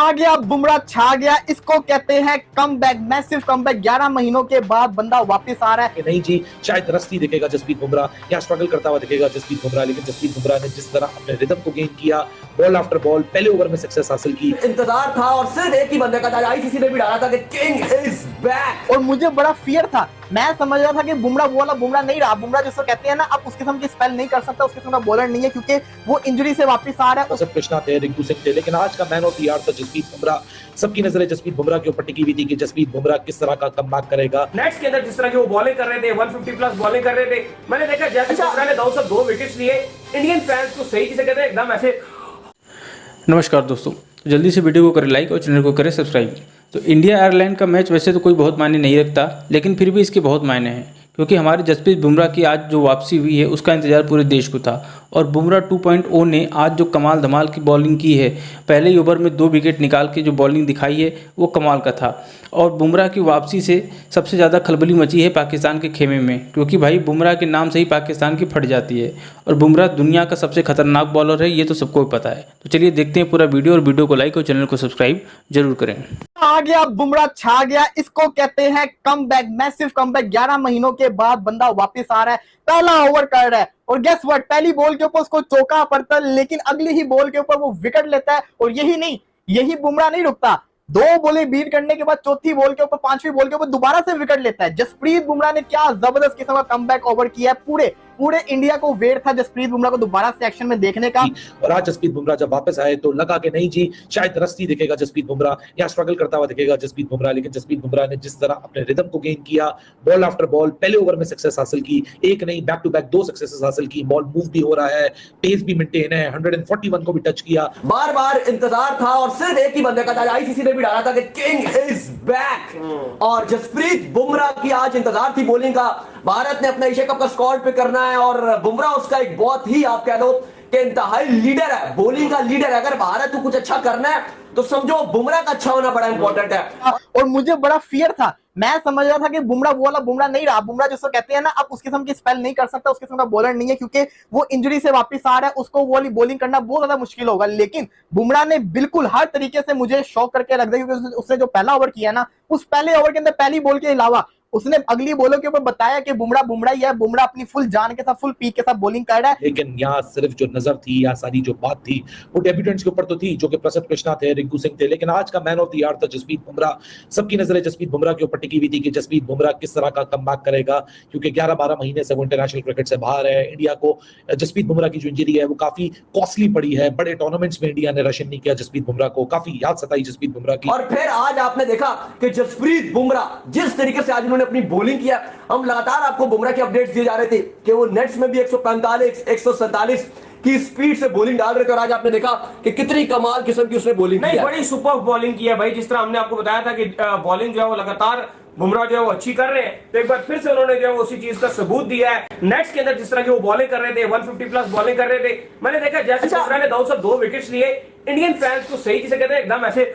आ गया बुमराह, छा गया, इसको कहते हैं कमबैक, मैसिव कमबैक। 11 महीनों के बाद बंदा वापस आ रहा है। नहीं जी, शायद रस्ती दिखेगा जसप्रीत बुमराह या स्ट्रगल करता हुआ दिखेगा जसप्रीत बुमराह, लेकिन जसप्रीत बुमराह ने जिस तरह अपने रिदम को गेन किया, बॉल आफ्टर बॉल पहले ओवर में सक्सेस हासिल की। इंतजार था और सिर्फ एक ही बंदे का था, आईसीसी ने भी डाला था कि किंग इज बैक। और मुझे बड़ा फियर था, मैं समझ रहा था कि बुमराह वो वाला बुमराह नहीं रहा। बुमराह जिसको कहते हैं ना, अब उस किस्म की स्पेल नहीं कर सकता, उस किस्म का बॉलर नहीं है, क्योंकि वो इंजरी से वापस आ रहा है। सब कृष्णा थे, रिंकू सिंह थे, लेकिन आज का मैन ऑफ द ईयर था जसप्रीत बुमराह। सबकी नजरें जसप्रीत बुमराह के ऊपर टिकी हुई थी कि जसप्रीत बुमराह किस तरह का कमबैक करेगा। नेट्स के अंदर जिस तरह की वो बॉलिंग कर रहे थे, 150 प्लस बॉलिंग कर रहे थे, मैंने देखा जैसे बुमराह ने 202 विकेट्स लिए। इंडियन फैंस को सही चीजें कहते हैं एकदम ऐसे। नमस्कार दोस्तों, जल्दी से वीडियो को करें लाइक और चैनल को करें सब्सक्राइब। तो इंडिया आयरलैंड का मैच वैसे तो कोई बहुत मायने नहीं रखता, लेकिन फिर भी इसके बहुत मायने हैं, क्योंकि हमारे जसप्रीत बुमराह की आज जो वापसी हुई है उसका इंतजार पूरे देश को था। और बुमराह 2.0 ने आज जो कमाल धमाल की बॉलिंग की है, पहले ही ओवर में 2 विकेट निकाल के जो बॉलिंग दिखाई है वो कमाल का था। और बुमराह की वापसी से सबसे ज़्यादा खलबली मची है पाकिस्तान के खेमे में, क्योंकि भाई बुमराह के नाम से ही पाकिस्तान की फट जाती है। और बुमराह दुनिया का सबसे खतरनाक बॉलर है, ये तो सबको पता है। तो चलिए देखते हैं पूरा वीडियो, और वीडियो को लाइक और चैनल को सब्सक्राइब जरूर करें। आ गया बुमराह, छा गया, इसको कहते हैं कमबैक, मैसिव कमबैक। 11 महीनों के बाद बंदा वापस आ रहा है, पहला ओवर कर रहा है, और गेस व्हाट, पहली बॉल के ऊपर उसको चौका पड़ता है, लेकिन अगली ही बॉल के ऊपर वो विकेट लेता है। और यही नहीं, यही बुमराह नहीं रुकता, 2 बॉलें बीट करने के बाद चौथी बॉल के ऊपर, 5वीं बॉल के ऊपर दोबारा से विकेट लेता है। जसप्रीत बुमराह ने क्या जबरदस्त किस्म का कमबैक ओवर किया है। पूरे इंडिया को वेट था जसप्रीत बुमराह को दोबारा से एक्शन में देखने का। और आज जसप्रीत बुमराह जब वापस आए तो लगा कि नहीं जी, शायद रस्ती दिखेगा जसप्रीत बुमराह या स्ट्रगल करता हुआ दिखेगा जसप्रीत बुमराह, लेकिन जसप्रीत बुमराह ने जिस तरह अपने रिदम को गेन किया, बॉल आफ्टर बॉल पहले ओवर में सक्सेस हासिल की, एक नहीं बैक टू बैक 2 सक्सेसेस हासिल की। बॉल मूव भी हो रहा है, पेस भी मेंटेन है, 141 को भी टच किया। बार बार इंतजार था और सिर्फ एक ही बंदे का था, आईसीसी ने भी डाला था कि किंग इज बैक। और जसप्रीत बुमराह की आज इंतजार थी बॉलिंग का। भारत ने अपना एशिया कप का स्क्वाड पे करना है, और बुमराह उसका एक बहुत ही, आप कह लो कि इंतहाई लीडर है, बॉलिंग का लीडर है। अगर भारत को कुछ अच्छा करना है तो समझो बुमराह का अच्छा होना बड़ा इंपॉर्टेंट है। और मुझे बड़ा फियर था, मैं समझ रहा था कि बुमराह वो वाला बुमराह नहीं रहा। बुमराह जिसको कहते हैं ना, अब उस किस्म की स्पेल नहीं कर सकता, उस किस्म का बॉलर नहीं है, क्योंकि वो इंजरी से वापस आ रहा है, उसको वो वाली बॉलिंग करना बहुत ज्यादा मुश्किल होगा। लेकिन बुमराह ने बिल्कुल हर तरीके से मुझे शॉक करके रख दिया, क्योंकि उसने जो पहला ओवर किया ना, उस पहले ओवर के अंदर पहली बॉल के अलावा उसने अगली बॉलों के ऊपर बताया कि बुमराह ही है, बुमराह अपनी फुल जान के साथ, फुल पीक के साथ बॉलिंग कर रहा है। लेकिन यहाँ सिर्फ जो नजर थी या सारी जो बात थी वो डेब्यूटेंट्स के ऊपर तो थी, जो कि प्रसिद्ध कृष्णा थे, रिंकू सिंह थे, लेकिन आज का मैन ऑफ द ईयर था जसप्रीत बुमराह। सबकी नजरें जसप्रीत बुमराह के ऊपर टिकी हुई थी कि जसप्रीत बुमराह किस तरह का कमबैक करेगा, क्योंकि 11-12 महीने से वो इंटरनेशनल क्रिकेट से बाहर है। इंडिया को जसप्रीत बुमराह की जो इंजरी है वो काफी कॉस्टली पड़ी है। बड़े टूर्नामेंट्स में इंडिया ने रशन नहीं किया जसप्रीत बुमराह को, काफी याद सताई जसप्रीत बुमराह की। और फिर आज आपने देखा कि जसप्रीत बुमराह जिस तरीके से आज उन्होंने अपनी बॉलिंग किया, हम लगातार आपको बुमराह के अपडेट्स दिए जा रहे थे कि वो नेट्स में भी 145 147 की स्पीड से बॉलिंग डाल रहे थे, और आज आपने देखा कि कितनी कमाल किस्म की उसने बॉलिंग की है। बड़ी सुपर बॉलिंग की है भाई। जिस तरह हमने आपको बताया था कि बॉलिंग जो है वो लगातार बुमराह जो है वो अच्छी कर रहे हैं, तो एक बार फिर से उन्होंने जो है उसी चीज का सबूत दिया है। नेट्स के अंदर जिस तरह की वो बॉलिंग कर रहे थे, 150 प्लस बॉलिंग कर रहे थे, मैंने देखा जैसे बुमराह ने 202 विकेट्स लिए। इंडियन फैंस को सही चीजें कहते हैं एकदम ऐसे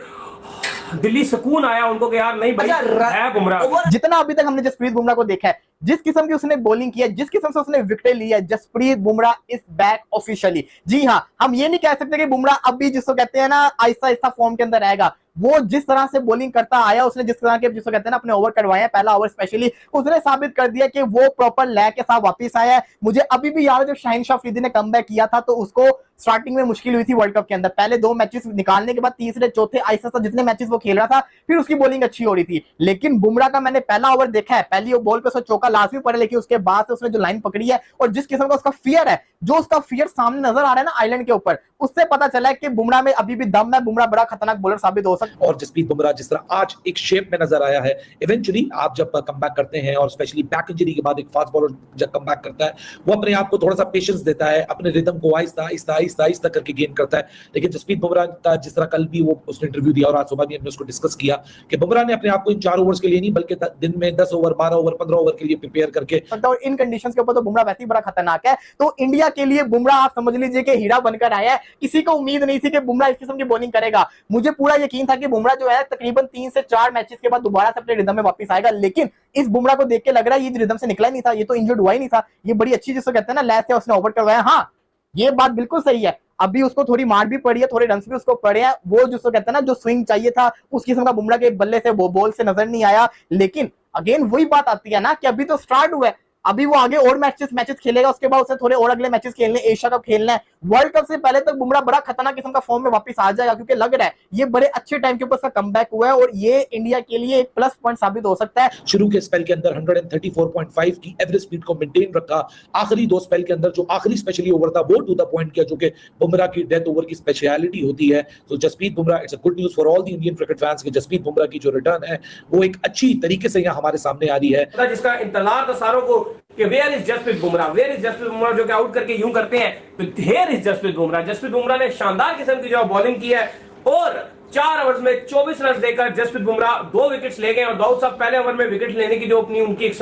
दिल्ली सुकून आया उनको कि यार नहीं भाई है बुमराह। जितना अभी तक हमने जसप्रीत बुमराह को देखा है, जिस किस्म की उसने बॉलिंग की है, जिस किस्म से उसने विकेट ली है, Jasprit Bumrah is back officially. जी हाँ, हम ये नहीं कह सकते कि बुमराह अभी जिसको कहते हैं ना आहिस्ता आहिस्ता फॉर्म के अंदर रहेगा। वो जिस तरह से बॉलिंग करता आया, उसने जिस तरह के जिसको कहते हैं ना अपने ओवर करवाए, पहला ओवर स्पेशली, उसने साबित कर दिया कि वो प्रॉपर लैग के साथ वापस आया है। मुझे अभी भी याद है जब शाहीन शाह अफरीदी ने कमबैक किया था, तो उसको स्टार्टिंग में मुश्किल हुई थी वर्ल्ड कप के अंदर। पहले 2 मैचेस निकालने के बाद तीसरे चौथे आहिस्ता जितने मैचेस वो खेल रहा था, फिर उसकी बॉलिंग अच्छी हो रही थी। लेकिन बुमराह का मैंने पहला ओवर देखा है, पहली बॉल पे उसका चौका लाजमी पड़ा, लेकिन उसके बाद से उसने जो लाइन पकड़ी है और जिस किस्म का उसका फियर है, जो उसका फियर सामने नजर आ रहा है ना आइलैंड के ऊपर, उससे पता चला है कि बुमराह में अभी भी दम है, बुमराह बड़ा खतरनाक बॉलर साबित हो सकता है। और जसप्रीत बुमराह जिस तरह आज एक शेप में नजर आया है, इवेंचुअली आप जब कमबैक करते हैं और स्पेशली बैक इंजरी के बाद एक फास्ट बॉलर जब कमबैक करता है, वो अपने आप को थोड़ा सा पेशेंस देता है, अपने रिदम को आहिस्ता आहिस्ता आहिस्ता आहिस्ता करके गेन करता है। लेकिन जसप्रीत बुमराह का जिस तरह कल भी वो उसने इंटरव्यू दिया और आज सुबह भी हमने उसको डिस्कस किया कि बुमराह ने अपने आप को इन 4 ओवर्स के लिए नहीं, बल्कि दिन में 10 ओवर 12 ओवर 15 ओवर के लिए प्रिपेयर करके, और इन कंडीशंस के ऊपर तो बुमराह वैसे ही बड़ा खतरनाक है। तो इंडिया के लिए बुमराह आप समझ लीजिए कि हीरा बनकर आया है। किसी को उम्मीद नहीं थी कि बुमराह इस किस्म की बॉलिंग करेगा। मुझे पूरा यकीन था कि बुमराह जो है तकरीबन 3 से 4 मैचेस के बाद दोबारा से अपने रिदम में वापस आएगा, लेकिन इस बुमराह को देख के लग रहा है ये रिदम से निकला ही नहीं था, ये तो इंजर्ड हुआ ही नहीं था। ये बड़ी अच्छी जिसको कहते हैं ना लैस से उसने ओवर करवाया। हाँ, ये बात बिल्कुल सही है। अभी उसको थोड़ी मार भी पड़ी है, थोड़े रन भी उसको पड़े हैं, वो जिसको कहते हैं ना जो स्विंग चाहिए था उस किस्म का बुमराह के बल्ले से वो बॉल से नजर नहीं आया। लेकिन अगेन वही बात आती है ना कि अभी तो स्टार्ट हुआ है, अभी वो आगे और मैचेस खेलेगा, उसके बाद उसे थोड़े और अगले मैचेस खेलने, एशिया कप खेलना है। वर्ल्ड कप से पहले तक बुमराह बड़ा खतरनाक किस्म का फॉर्म में वापस आ जाएगा, क्योंकि लग रहा है ये बड़े अच्छे टाइम के ऊपर उसका कमबैक हुआ है और ये इंडिया के लिए एक प्लस पॉइंट साबित हो सकता है। शुरू के स्पेल के अंदर 134.5 की एवरेज स्पीड को मेंटेन रखा, आखिरी 2 स्पेल के अंदर जो आखिरी स्पेशली ओवर था वो टू द पॉइंट किया, जो कि बुमराह की डेथ ओवर की स्पेशलिटी होती है। तो Jasprit Bumrah, it's a good news for all the Indian cricket fans कि जसप्रीत बुमराह की जो रिटर्न है वो एक अच्छी तरीके से यहाँ हमारे सामने आ रही है, जिसका इंतजार था सारों को कि where is Jasprit Bumrah, where is Jasprit Bumrah, जो कि आउट करके यूं करते हैं तो हेयर इज जसप्रीत बुमराह। जसप्रीत बुमराह ने शानदार किस्म की जो बॉलिंग की है और 4 ओवर्स में 24 रन देकर जसप्रीत बुमराह 2 विकेट्स ले गए और दाऊद साहब पहले ओवर में विकेट लेने की जो अपनी उनकी एक